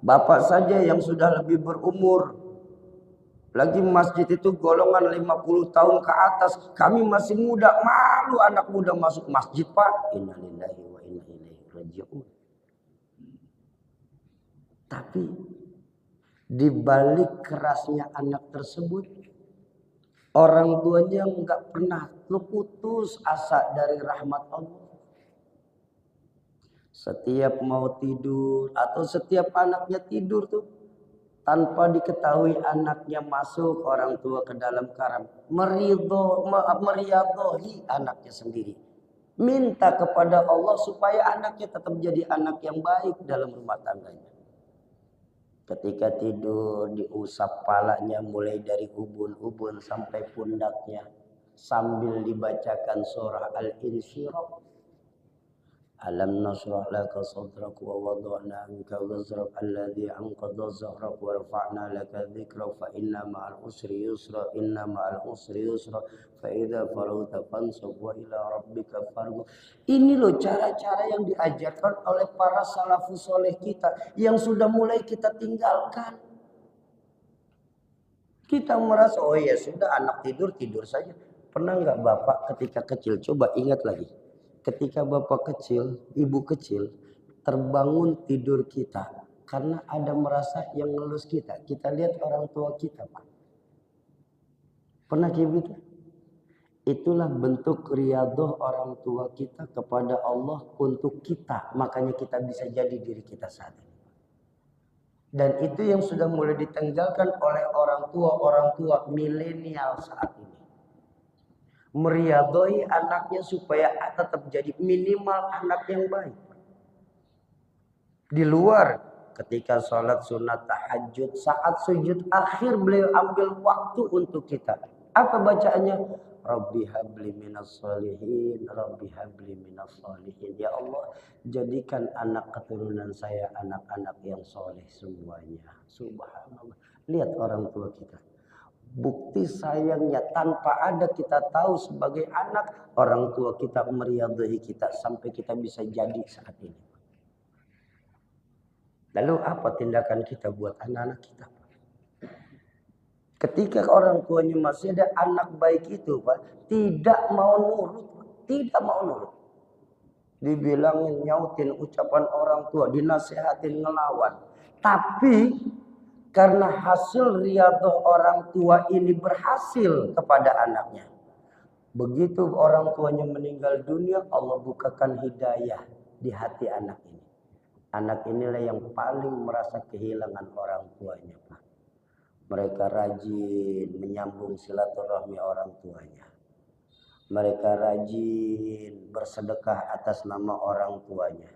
Bapak saja yang sudah lebih berumur. Lagi masjid itu golongan 50 tahun ke atas. Kami masih muda, malu anak muda masuk masjid Pak. Innalillahi wa inna ilaihi raji'un. Tapi di balik kerasnya anak tersebut, orang tuanya enggak pernah putus asa dari rahmat Allah. Setiap mau tidur atau setiap anaknya tidur tuh tanpa diketahui anaknya masuk orang tua ke dalam kamar, meriadhohi anaknya sendiri. Minta kepada Allah supaya anaknya tetap jadi anak yang baik dalam rumah tangganya. Ketika tidur diusap palanya mulai dari ubun-ubun sampai pundaknya sambil dibacakan surah Al-Insyirah. Alam nashrah laka sadrak wa wada'na anka wizrak alladhi anqadha zahrak wa rafa'na laka dhikrak fa inna ma'al usri yusra inna ma'al usri yusra fa idza faragta fansab wa ila rabbika farghab. Ini loh cara-cara yang diajarkan oleh para salafus soleh kita yang sudah mulai kita tinggalkan. Kita merasa oh ya sudah anak tidur saja. Pernah nggak Bapak ketika kecil coba ingat lagi. Ketika Bapak kecil, Ibu kecil, terbangun tidur kita. Karena ada merasa yang ngelus kita. Kita lihat orang tua kita, Pak. Pernah kayak gitu? Itulah bentuk riyadhah orang tua kita kepada Allah untuk kita. Makanya kita bisa jadi diri kita saat ini. Dan itu yang sudah mulai ditenggalkan oleh orang tua milenial saat ini. Meriadoi anaknya supaya tetap jadi minimal anak yang baik. Di luar ketika sholat sunat tahajud saat sujud akhir beliau ambil waktu untuk kita. Apa bacaannya? Rabbi habli minas sholihin, Rabbi habli minas sholihin. Ya Allah, jadikan anak keturunan saya anak-anak yang soleh semuanya. Subhanallah. Lihat orang tua kita. Bukti sayangnya tanpa ada kita tahu sebagai anak, orang tua kita meriadhi kita sampai kita bisa jadi saat ini. Lalu apa tindakan kita buat anak-anak kita? Ketika orang tuanya masih ada, anak baik itu Pak tidak mau nurut, tidak mau nurut. Dibilangin nyautin ucapan orang tua, dinasehatin ngelawan. Tapi karena hasil riyadhah orang tua ini berhasil kepada anaknya. Begitu orang tuanya meninggal dunia, Allah bukakan hidayah di hati anak ini. Anak inilah yang paling merasa kehilangan orang tuanya, Pak. Mereka rajin menyambung silaturahmi orang tuanya. Mereka rajin bersedekah atas nama orang tuanya.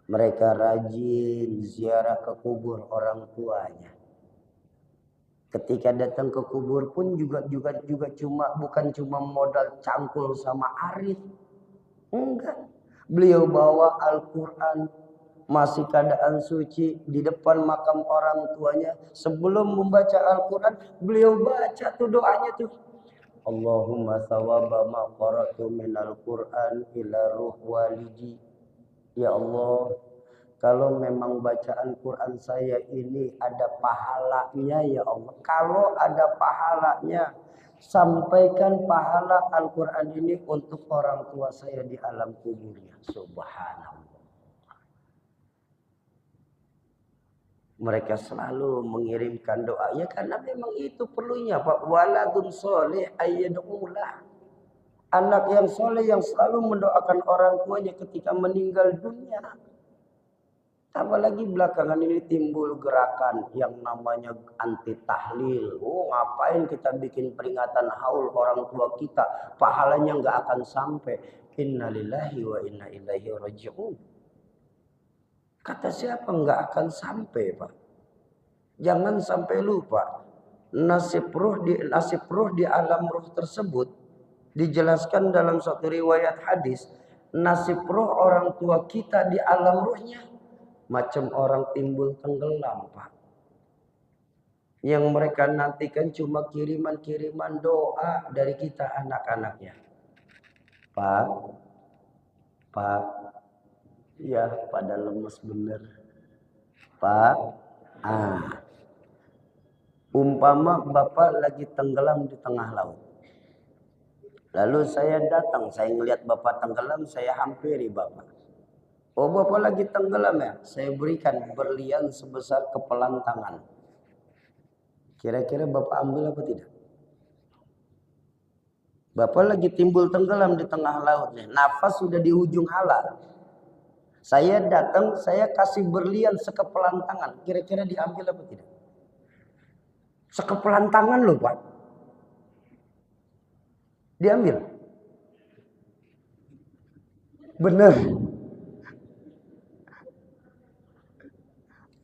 Mereka rajin ziarah ke kubur orang tuanya. Ketika datang ke kubur pun juga bukan cuma modal cangkul sama arit. Enggak. Beliau bawa Al-Quran masih keadaan suci di depan makam orang tuanya. Sebelum membaca Al-Quran, beliau baca tuh doanya tuh. Allahumma thawaba ma qara'tu minal Qur'an ila ruh walidi. Ya Allah, kalau memang bacaan Quran saya ini ada pahalanya ya Allah. Kalau ada pahalanya, sampaikan pahala Al-Quran ini untuk orang tua saya di alam kuburnya. Subhanallah. Mereka selalu mengirimkan doa. Ya karena memang itu perlunya Pak. Waladun soleh ayyad'ulah. Anak yang soleh yang selalu mendoakan orang tuanya ketika meninggal dunia. Apalagi belakangan ini timbul gerakan yang namanya anti tahlil. Oh ngapain kita bikin peringatan haul orang tua kita. Pahalanya nggak akan sampai. Innalillahi wa inna ilaihi raji'un. Kata siapa nggak akan sampai Pak. Jangan sampai lupa. Nasib ruh di alam ruh tersebut. Dijelaskan dalam suatu riwayat hadis. Nasib ruh orang tua kita di alam ruhnya. Macam orang timbul tenggelam Pak. Yang mereka nantikan cuma kiriman-kiriman doa dari kita anak-anaknya. Pak. Ya pada lemes bener. Pak. Umpama Bapak lagi tenggelam di tengah laut. Lalu saya datang, saya ngelihat Bapak tenggelam, saya hampiri Bapak. Oh Bapak lagi tenggelam ya? Saya berikan berlian sebesar kepelan tangan. Kira-kira Bapak ambil apa tidak? Bapak lagi timbul tenggelam di tengah laut nih. Nafas sudah di ujung halal. Saya datang, saya kasih berlian sekepelan tangan. Kira-kira diambil apa tidak? Sekepelan tangan loh Pak. Diambil. Benar.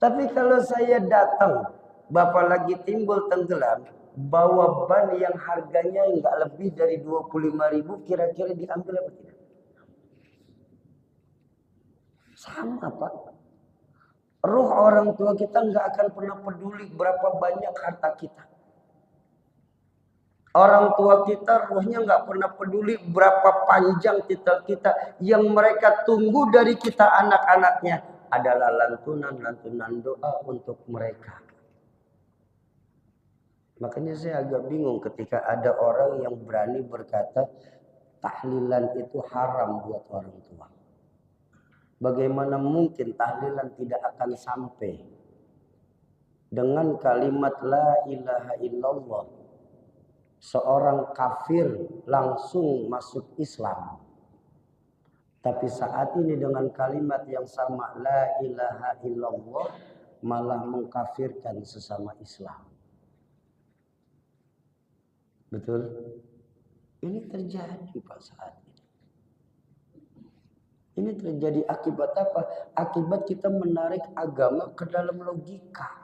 Tapi kalau saya datang, Bapak lagi timbul tenggelam, bawa ban yang harganya nggak lebih dari 25.000, kira-kira diambil apa tidak? Sama Pak. Ruh orang tua kita nggak akan pernah peduli berapa banyak harta kita. Orang tua kita ruhnya nggak pernah peduli berapa panjang titel kita. Yang mereka tunggu dari kita anak-anaknya adalah lantunan-lantunan doa untuk mereka. Makanya saya agak bingung ketika ada orang yang berani berkata tahlilan itu haram buat orang tua. Bagaimana mungkin tahlilan tidak akan sampai dengan kalimat la ilaha illallah. Seorang kafir langsung masuk Islam. Tapi saat ini dengan kalimat yang sama la ilaha illallah malah mengkafirkan sesama Islam. Betul? Ini terjadi Pak saat ini. Ini terjadi akibat apa? Akibat kita menarik agama ke dalam logika.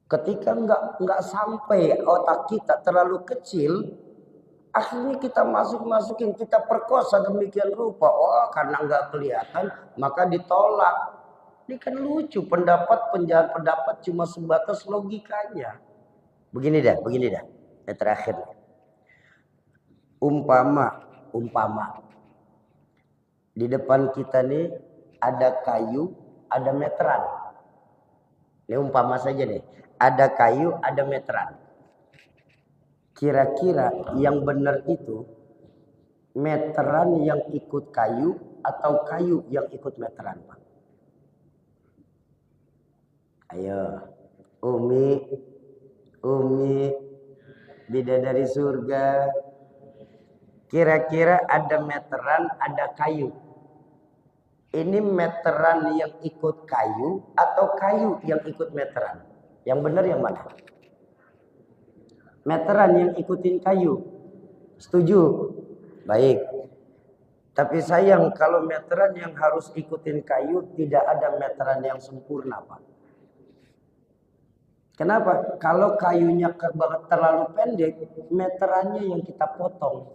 Ketika nggak sampai otak kita terlalu kecil, akhirnya kita masukin, kita perkosa demikian rupa. Oh, karena nggak kelihatan, maka ditolak. Ini kan lucu, pendapat cuma sebatas logikanya. Begini dah. Yang terakhir. Umpama. Di depan kita nih ada kayu, ada meteran. Ini umpama saja nih. Ada kayu, ada meteran. Kira-kira yang benar itu meteran yang ikut kayu atau kayu yang ikut meteran, Pak? Ayo, Umi, bidadari surga. Kira-kira ada meteran, ada kayu. Ini meteran yang ikut kayu atau kayu yang ikut meteran? Yang benar yang mana? Meteran yang ikutin kayu. Setuju? Baik. Tapi sayang kalau meteran yang harus ikutin kayu, tidak ada meteran yang sempurna, Pak. Kenapa? Kalau kayunya terlalu pendek, meterannya yang kita potong.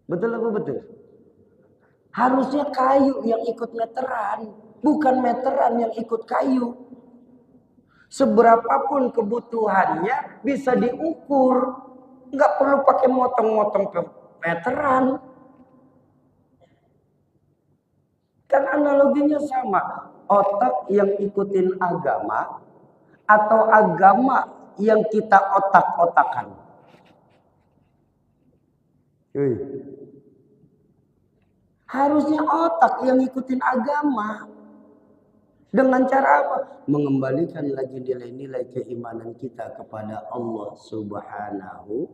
Betul apa betul? Harusnya kayu yang ikut meteran, bukan meteran yang ikut kayu. Seberapapun kebutuhannya bisa diukur. Nggak perlu pakai motong-motong meteran. Kan analoginya sama. Otak yang ikutin agama atau agama yang kita otak-otakan. Harusnya otak yang ikutin agama. Dengan cara apa? Mengembalikan lagi nilai-nilai keimanan kita kepada Allah Subhanahu.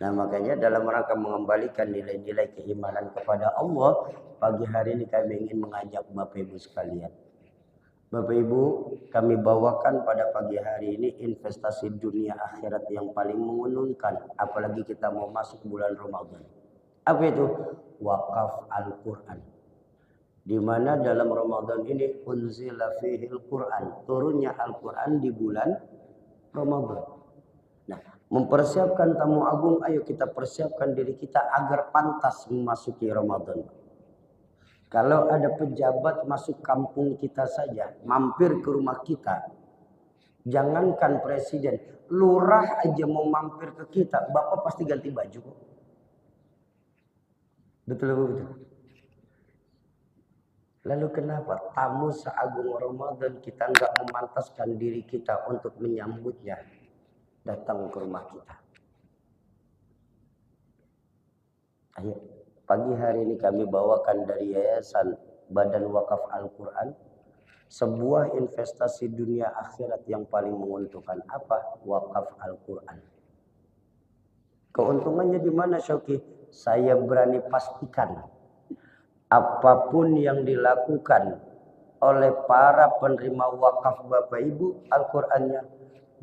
Nah, makanya dalam rangka mengembalikan nilai-nilai keimanan kepada Allah, pagi hari ini kami ingin mengajak Bapak Ibu sekalian. Bapak Ibu, kami bawakan pada pagi hari ini investasi dunia akhirat yang paling menguntungkan, apalagi kita mau masuk bulan Ramadan. Apa itu? Wakaf Al-Quran. Di mana dalam Ramadan ini unzila fihil Quran, turunnya Al-Quran di bulan Ramadan. Nah, mempersiapkan tamu agung, ayo kita persiapkan diri kita agar pantas memasuki Ramadan. Kalau ada pejabat masuk kampung kita saja, mampir ke rumah kita, jangankan presiden, lurah aja mau mampir ke kita, Bapak pasti ganti baju. Betul betul. Lalu kenapa tamu seagung Ramadan kita nggak memantaskan diri kita untuk menyambutnya datang ke rumah kita? Ayo, pagi hari ini kami bawakan dari Yayasan Badan Wakaf Al-Quran sebuah investasi dunia akhirat yang paling menguntungkan. Apa? Wakaf Al-Quran. Keuntungannya di mana, Syauki? Saya berani pastikan apapun yang dilakukan oleh para penerima wakaf Bapak Ibu, Al-Qurannya,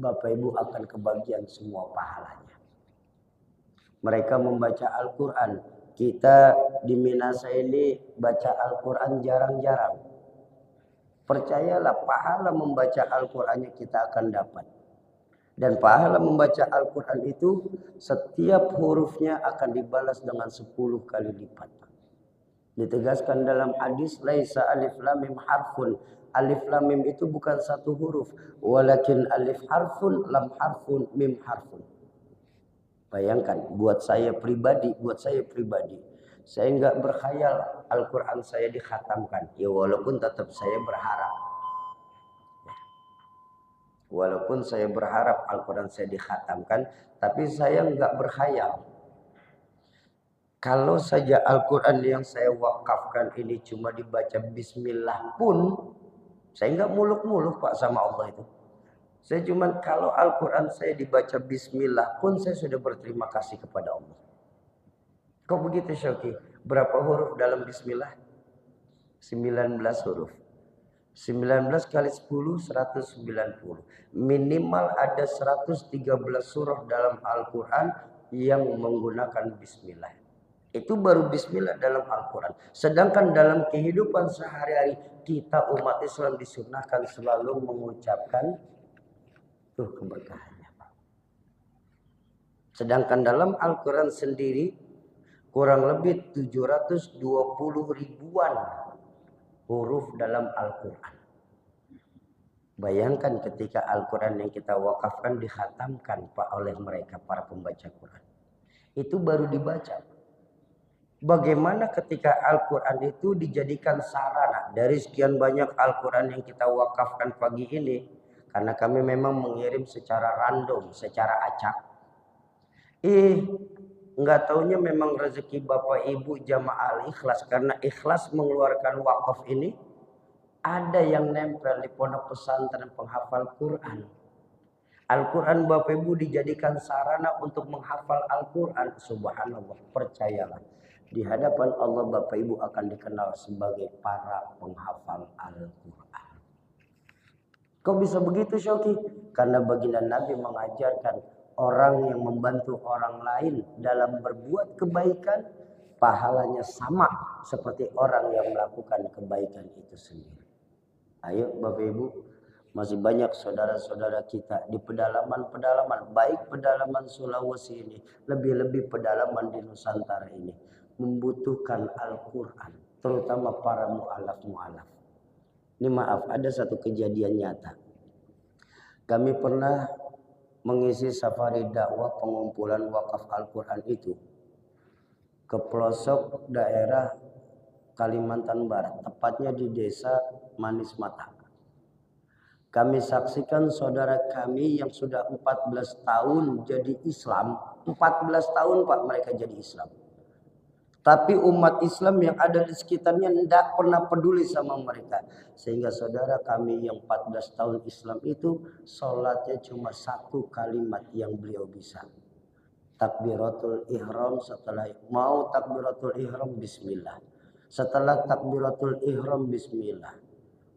Bapak Ibu akan kebagian semua pahalanya. Mereka membaca Al-Quran. Kita di Minasa ini baca Al-Quran jarang-jarang. Percayalah, pahala membaca Al-Qur'annya kita akan dapat. Dan pahala membaca Al-Quran itu setiap hurufnya akan dibalas dengan 10 kali lipat. Ditegaskan dalam hadis, laisa alif lam mim harfun. Alif lam mim itu bukan satu huruf, walakin alif harfun, lam harfun, mim harfun. Bayangkan, buat saya pribadi, saya nggak berkhayal Al-Quran saya dikhatamkan. Ya walaupun tetap saya berharap. Walaupun saya berharap Al-Quran saya dikhatamkan, tapi saya nggak berkhayal. Kalau saja Al-Quran yang saya wakafkan ini cuma dibaca bismillah pun, saya nggak muluk-muluk Pak sama Allah itu. Saya cuma kalau Al-Quran saya dibaca bismillah pun saya sudah berterima kasih kepada Allah. Kok begitu Syauki? Berapa huruf dalam bismillah? 19 huruf. 19 kali 10, 190. Minimal ada 113 surah dalam Al-Quran yang menggunakan bismillah. Itu baru bismillah dalam Al-Quran. Sedangkan dalam kehidupan sehari-hari kita umat Islam disunahkan selalu mengucapkan keberkahannya. Sedangkan dalam Al-Quran sendiri kurang lebih 720 ribuan huruf dalam Al-Quran. Bayangkan ketika Al-Quran yang kita wakafkan dikhatamkan Pak oleh mereka para pembaca Quran. Itu baru dibaca. Bagaimana ketika Al-Quran itu dijadikan sarana dari sekian banyak Al-Quran yang kita wakafkan pagi ini. Karena kami memang mengirim secara random, secara acak. Nggak taunya memang rezeki Bapak Ibu jamaah Al-Ikhlas. Karena ikhlas mengeluarkan wakaf ini, ada yang nempel di pondok pesantren penghafal Quran. Al-Quran Bapak Ibu dijadikan sarana untuk menghafal Al-Quran. Subhanallah, percayalah. Di hadapan Allah Bapak Ibu akan dikenal sebagai para penghafal Al-Quran. Kok bisa begitu Syauki? Karena baginda Nabi mengajarkan orang yang membantu orang lain dalam berbuat kebaikan, pahalanya sama seperti orang yang melakukan kebaikan itu sendiri. Ayo Bapak Ibu, masih banyak saudara-saudara kita di pedalaman-pedalaman, baik pedalaman Sulawesi ini, lebih-lebih pedalaman di Nusantara ini, membutuhkan Al-Quran, terutama para mu'alaf-mu'alaf. Ini maaf, ada satu kejadian nyata. Kami pernah mengisi safari dakwah pengumpulan wakaf Al-Quran itu ke pelosok daerah Kalimantan Barat, tepatnya di desa Manis Mata. Kami saksikan saudara kami yang sudah 14 tahun jadi Islam. 14 tahun Pak mereka jadi Islam. Tapi umat Islam yang ada di sekitarnya tidak pernah peduli sama mereka. Sehingga saudara kami yang 14 tahun Islam itu sholatnya cuma satu kalimat yang beliau bisa. Takbiratul ihram, setelah mau takbiratul ihram bismillah. Setelah takbiratul ihram bismillah.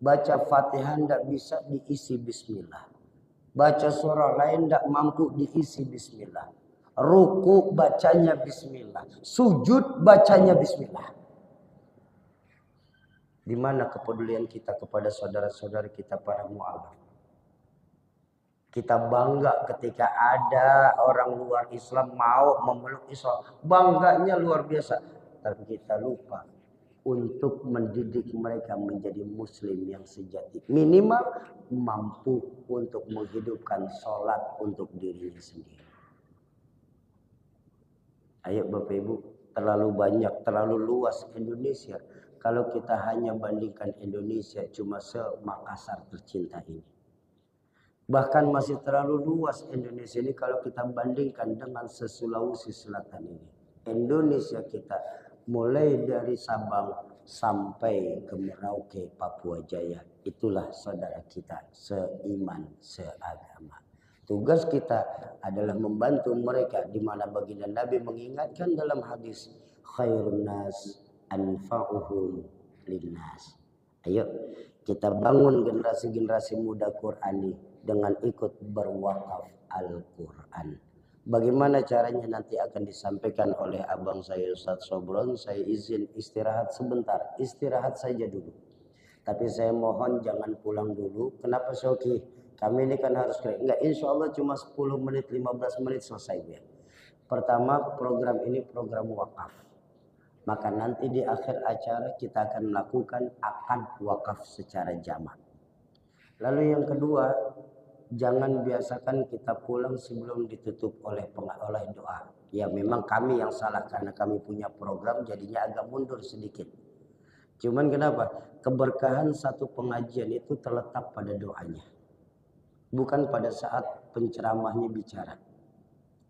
Baca Fatihah tidak bisa diisi bismillah. Baca surah lain tidak mampu diisi bismillah. Ruku bacanya bismillah. Sujud bacanya bismillah. Di mana kepedulian kita kepada saudara-saudara kita para mu'alaf? Kita bangga ketika ada orang luar Islam mau memeluk Islam. Bangganya luar biasa. Tapi kita lupa untuk mendidik mereka menjadi muslim yang sejati. Minimal mampu untuk menghidupkan sholat untuk dirinya sendiri. Ayo Bapak Ibu, terlalu banyak, terlalu luas Indonesia. Kalau kita hanya bandingkan Indonesia cuma se-Makassar tercinta ini. Bahkan masih terlalu luas Indonesia ini kalau kita bandingkan dengan se-Sulawesi Selatan ini. Indonesia kita mulai dari Sabang sampai ke Merauke, Papua Jaya. Itulah saudara kita seiman, seagama. Tugas kita adalah membantu mereka, di mana baginda Nabi mengingatkan dalam hadis khairun nas anfa'uhum linnas. Ayo kita bangun generasi-generasi muda Qurani dengan ikut berwakaf Al-Quran. Bagaimana caranya nanti akan disampaikan oleh abang saya Ustaz Sobron. Saya izin istirahat sebentar, istirahat saja dulu. Tapi saya mohon jangan pulang dulu. Kenapa Soki? Kami ini kan harus enggak, insya Allah cuma 10 menit 15 menit selesai ya. Pertama, program ini program wakaf. Maka nanti di akhir acara kita akan melakukan akad wakaf secara jamak. Lalu yang kedua, jangan biasakan kita pulang sebelum ditutup oleh doa. Ya memang kami yang salah karena kami punya program jadinya agak mundur sedikit. Cuman kenapa? Keberkahan satu pengajian itu terletak pada doanya. Bukan pada saat penceramahnya bicara.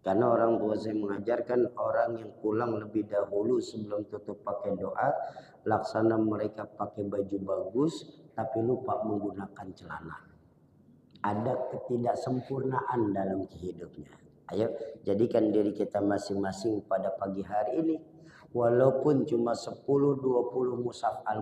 Karena orang tua saya mengajarkan orang yang pulang lebih dahulu sebelum tutup pakai doa, laksana mereka pakai baju bagus tapi lupa menggunakan celana. Ada ketidaksempurnaan dalam hidupnya. Ayo, jadikan diri kita masing-masing pada pagi hari ini. Walaupun cuma 10-20 mushaf al